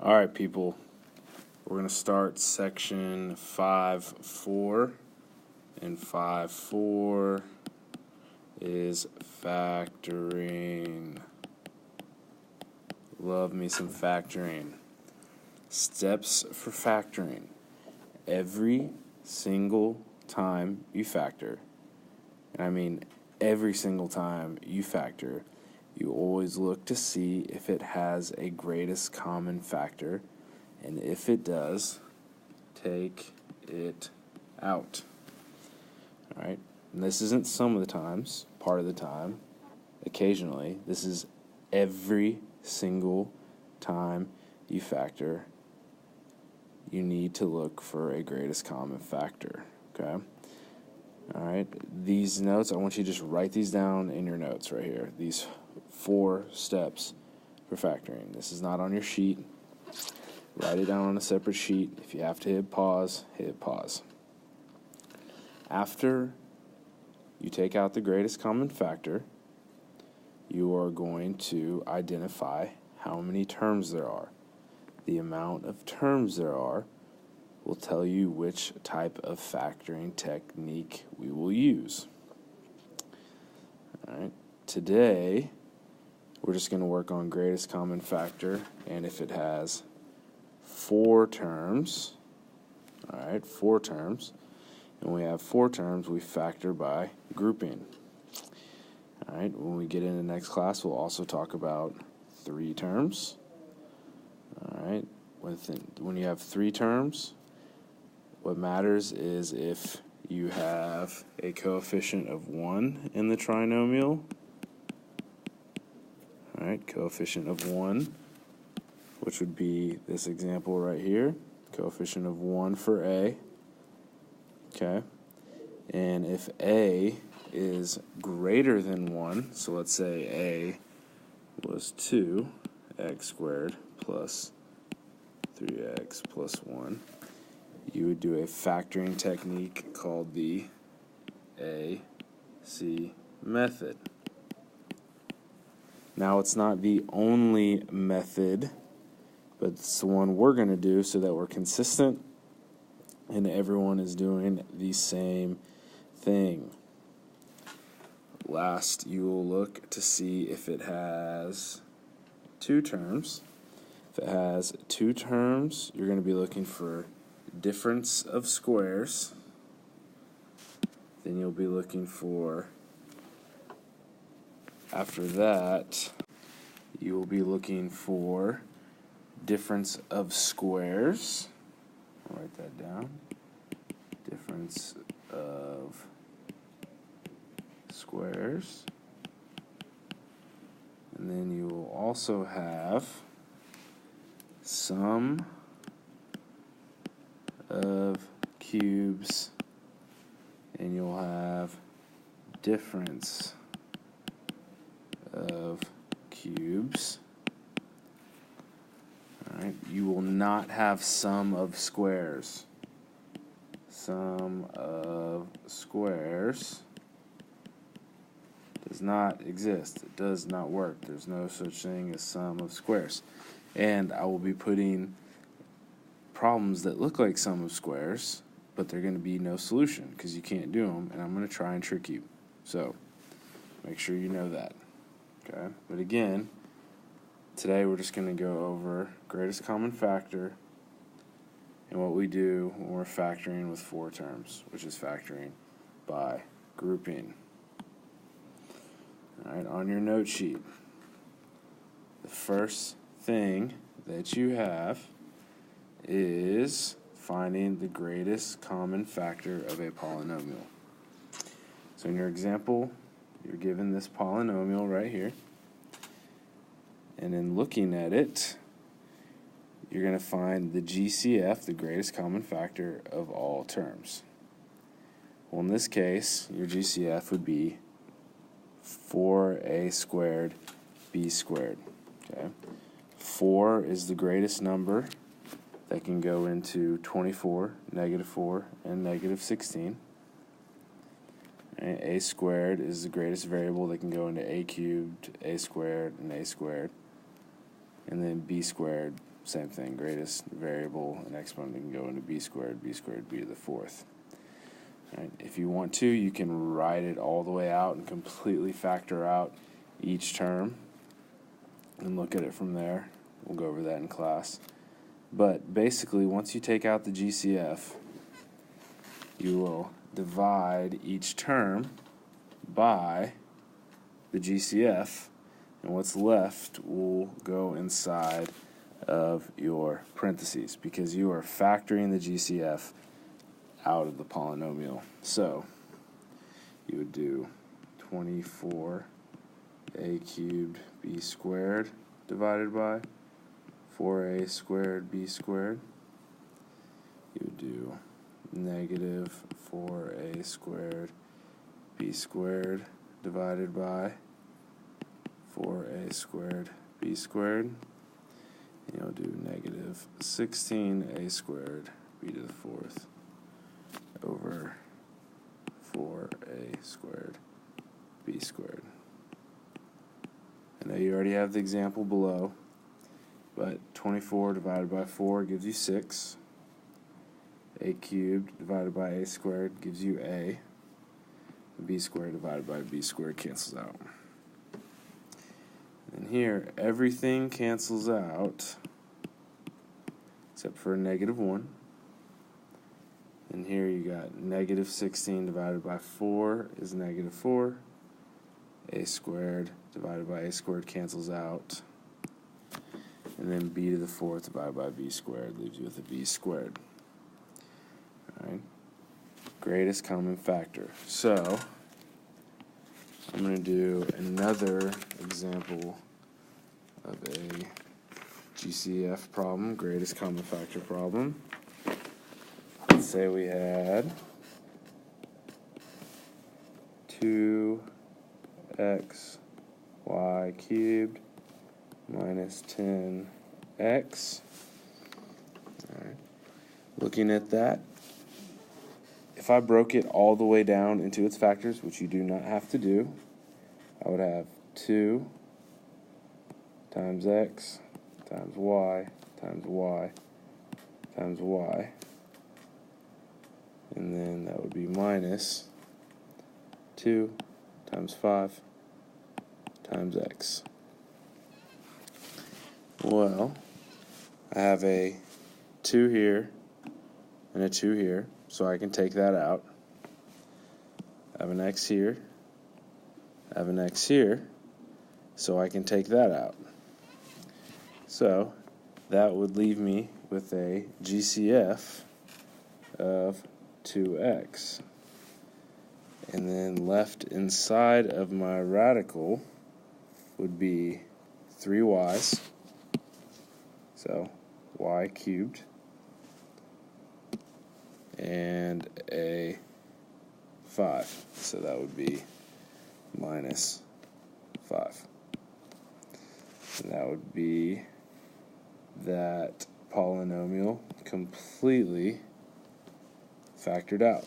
All right, people. We're going to start section 5.4. And 5.4 is factoring. Love me some factoring. Steps for factoring. Every single time you factor, and I mean every single time you factor, you always look to see if it has a greatest common factor, and if it does, take it out. All right? And this isn't some of the times, part of the time, occasionally. This is every single time you factor. You need to look for a greatest common factor, okay? All right, these notes, I want you to just write these down in your notes right here. These 4 steps for factoring. This is not on your sheet. Write it down on a separate sheet. If you have to hit pause, hit pause. After you take out the greatest common factor, you are going to identify how many terms there are. The amount of terms there are will tell you which type of factoring technique we will use. All right. Today, we're just going to work on greatest common factor, and if it has 4 terms, all right, 4 terms, and we have 4 terms, we factor by grouping. All right, when we get into next class, we'll also talk about 3 terms. All right, when you have 3 terms, what matters is if you have a coefficient of 1 in the trinomial. All right, coefficient of 1, which would be this example right here, coefficient of 1 for A. Okay, and if A is greater than 1, so let's say A was 2x squared plus 3x plus 1, you would do a factoring technique called the AC method. Now, it's not the only method, but it's the one we're going to do so that we're consistent and everyone is doing the same thing. Last, you will look to see if it has 2 terms. If it has 2 terms, you're going to be looking for difference of squares. Then you'll be looking for, after that, you will be looking for difference of squares. I'll write that down. Difference of squares. And then you will also have sum of cubes, and you'll have difference of cubes. All right, you will not have sum of squares. Sum of squares does not exist. It does not work. There's no such thing as sum of squares. And I will be putting problems that look like sum of squares, but they're going to be no solution because you can't do them, and I'm going to try and trick you. So make sure you know that. Okay? But again, today we're just going to go over greatest common factor and what we do when we're factoring with 4 terms, which is factoring by grouping. All right, on your note sheet, the first thing that you have is finding the greatest common factor of a polynomial. So in your example, you're given this polynomial right here. And in looking at it, you're going to find the GCF, the greatest common factor of all terms. Well, in this case, your GCF would be 4a squared b squared. Okay? 4 is the greatest number that can go into 24, -4, and -16. And a squared is the greatest variable that can go into a cubed, a squared, and a squared. And then b squared same thing, greatest variable and exponent can go into b squared b to the fourth. Right. If you want to, you can write it all the way out and completely factor out each term and look at it from there. We'll go over that in class. But basically, once you take out the GCF, you will divide each term by the GCF, and what's left will go inside of your parentheses because you are factoring the GCF out of the polynomial. So you would do 24a cubed b squared divided by 4a squared b squared. You would do negative 4a squared b squared divided by 4a squared b squared. And you'll do negative 16a squared b to the fourth over 4a squared b squared. I know you already have the example below, but 24 divided by 4 gives you 6. A cubed divided by a squared gives you a. B squared divided by b squared cancels out. And here, everything cancels out except for a negative 1. And here you got negative 16 divided by 4 is negative 4. A squared divided by a squared cancels out. And then b to the fourth divided by b squared leaves you with a b squared. Alright. Greatest common factor. So, I'm going to do another example of a GCF problem, greatest common factor problem. Let's say we had 2x y cubed minus 10x. All right. Looking at that, if I broke it all the way down into its factors, which you do not have to do, I would have 2 times x times y times y times y. And then that would be minus 2 times 5 times x. Well, I have a 2 here and a 2 here, so I can take that out. I have an x here, I have an x here, so I can take that out. So that would leave me with a GCF of 2x. And then left inside of my radical would be 3y's. So y cubed and a 5. So that would be minus 5. And that would be that polynomial completely factored out.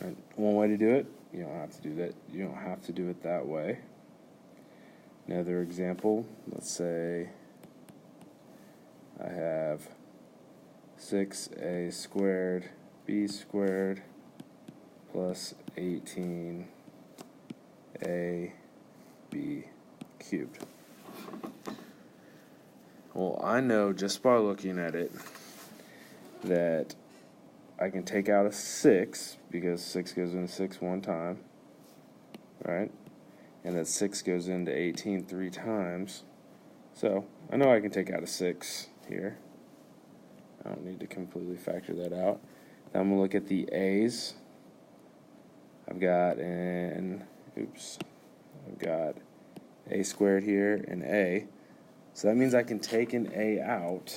Right. One way to do it, you don't have to do that. You don't have to do it that way. Another example, let's say I have 6a squared b squared plus 18a b cubed. Well, I know just by looking at it that I can take out a 6 because 6 goes into 6 one time, right? And that 6 goes into 18 3 times. So I know I can take out a 6 here. I don't need to completely factor that out. Now I'm going to look at the a's. I've got a squared here and a. So that means I can take an a out,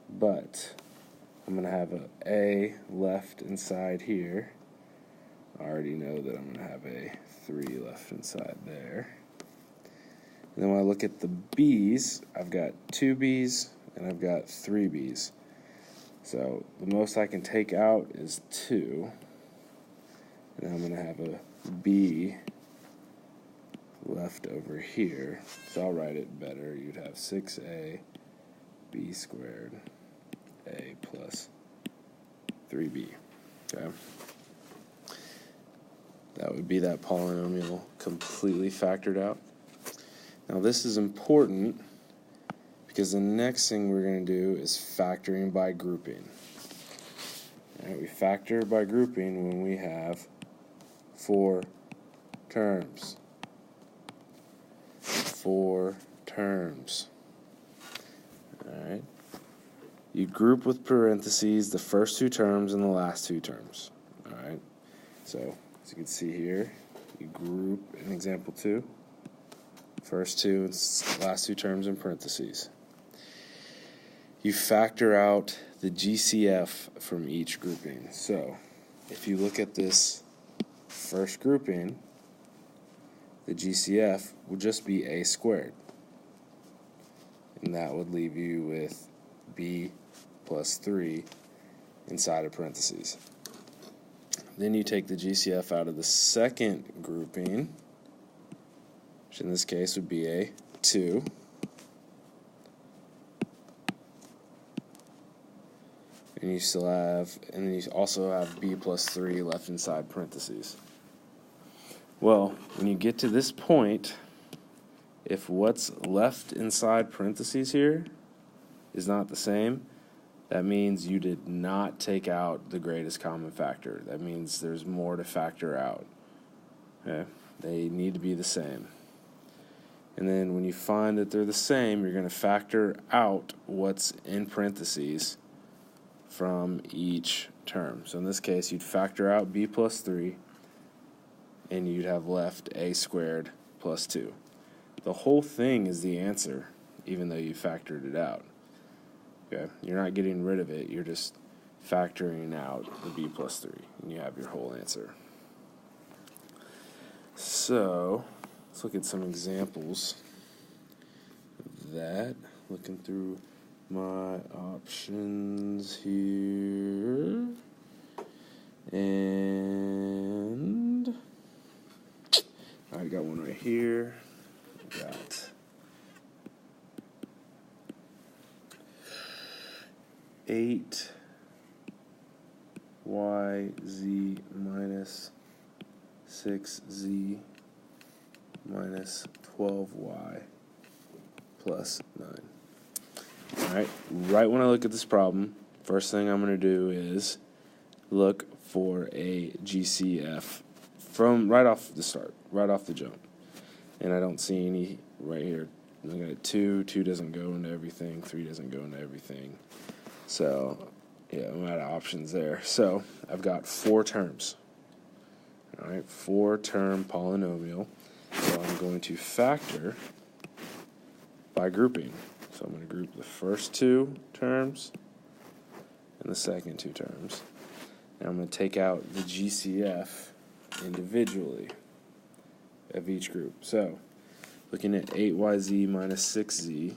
but I'm going to have an a left inside here. I already know that I'm going to have a 3 left inside there. And then when I look at the b's, I've got 2 b's and I've got 3 b's. So the most I can take out is 2. And then I'm going to have a b left over here. So I'll write it better. You'd have 6a b squared a plus 3b. Okay? That would be that polynomial completely factored out. Now this is important because the next thing we're going to do is factoring by grouping. All right, we factor by grouping when we have 4 terms. 4 terms. All right. You group with parentheses the first 2 terms and the last 2 terms. All right. So, as you can see here, you group in example 2, first 2 and last 2 terms in parentheses. You factor out the GCF from each grouping. So, if you look at this first grouping, the GCF would just be a squared. And that would leave you with b plus 3 inside of parentheses. Then you take the GCF out of the second grouping, which in this case would be a 2. And you still have, and then you also have b plus 3 left inside parentheses. Well, when you get to this point, if what's left inside parentheses here is not the same, that means you did not take out the greatest common factor. That means there's more to factor out. Okay? They need to be the same. And then when you find that they're the same, you're going to factor out what's in parentheses from each term. So in this case, you'd factor out b plus 3, and you'd have left a squared plus 2. The whole thing is the answer, even though you factored it out. Okay? You're not getting rid of it, you're just factoring out the b plus 3, and you have your whole answer. So, let's look at some examples of that. Looking through my options here. And I got one right here. Got 8yz minus 6z minus 12y plus 9. Alright, right when I look at this problem, first thing I'm going to do is look for a GCF from right off the start, right off the jump. And I don't see any right here. I got 2 doesn't go into everything, 3 doesn't go into everything. So, yeah, I'm out of options there. So, I've got 4 terms. All right, 4-term polynomial. So, I'm going to factor by grouping. So, I'm going to group the first 2 terms and the second 2 terms. And I'm going to take out the GCF individually of each group. So, looking at 8yz minus 6z,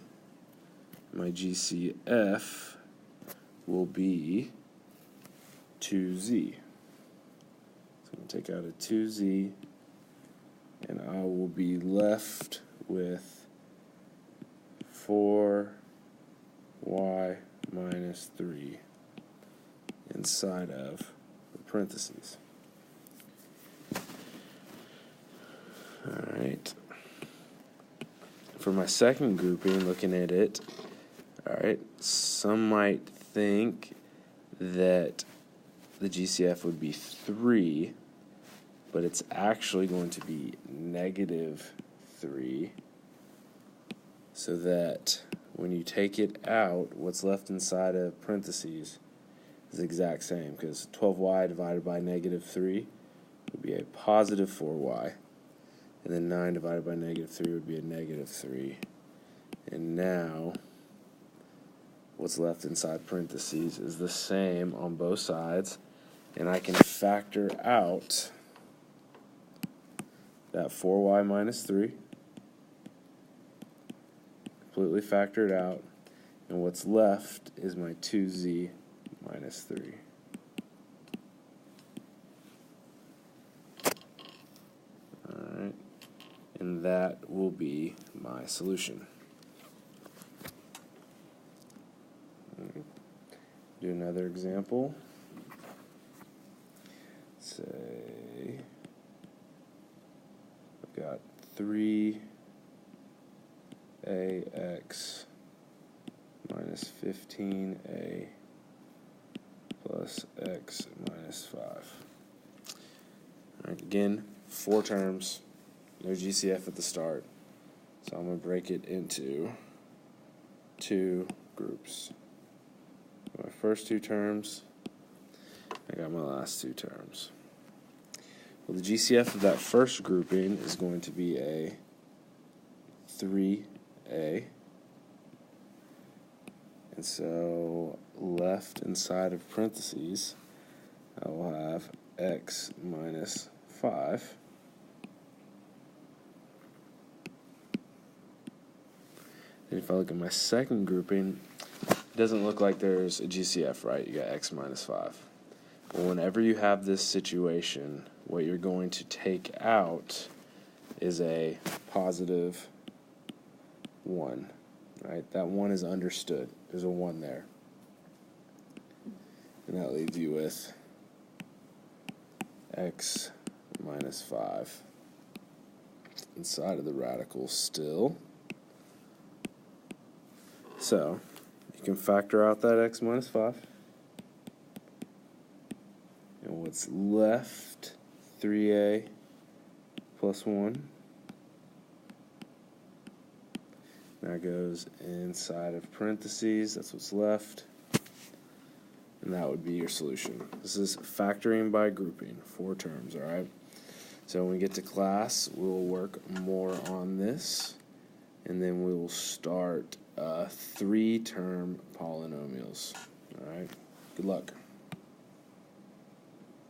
my GCF will be 2z. So I'm going to take out a 2z, and I will be left with 4y minus 3 inside of the parentheses. Alright. For my second grouping, looking at it, alright, some might think that the GCF would be 3, but it's actually going to be negative 3, so that when you take it out, what's left inside of parentheses is the exact same, because 12y divided by negative 3 would be a positive 4y. And then 9 divided by negative 3 would be a negative 3. And now, what's left inside parentheses is the same on both sides. And I can factor out that 4y minus 3. Completely factored out. And what's left is my 2z minus 3. and that will be my solution. Do another example. Say I've got 3ax minus 15a plus x minus 5. All right, again, 4 terms, no GCF at the start. So I'm going to break it into 2 groups. My first 2 terms, I got my last 2 terms. Well, the GCF of that first grouping is going to be a 3a. And so left inside of parentheses, I will have x minus 5. And if I look at my second grouping, it doesn't look like there's a GCF, right? You got x minus 5. Well, whenever you have this situation, what you're going to take out is a positive 1, right? That 1 is understood. There's a 1 there. And that leaves you with x minus 5 inside of the radical still. So you can factor out that x minus 5. And what's left, 3a plus 1. That goes inside of parentheses. That's what's left. And that would be your solution. This is factoring by grouping, 4 terms, all right? So when we get to class, we'll work more on this. And then we will start 3-term polynomials. All right. Good luck.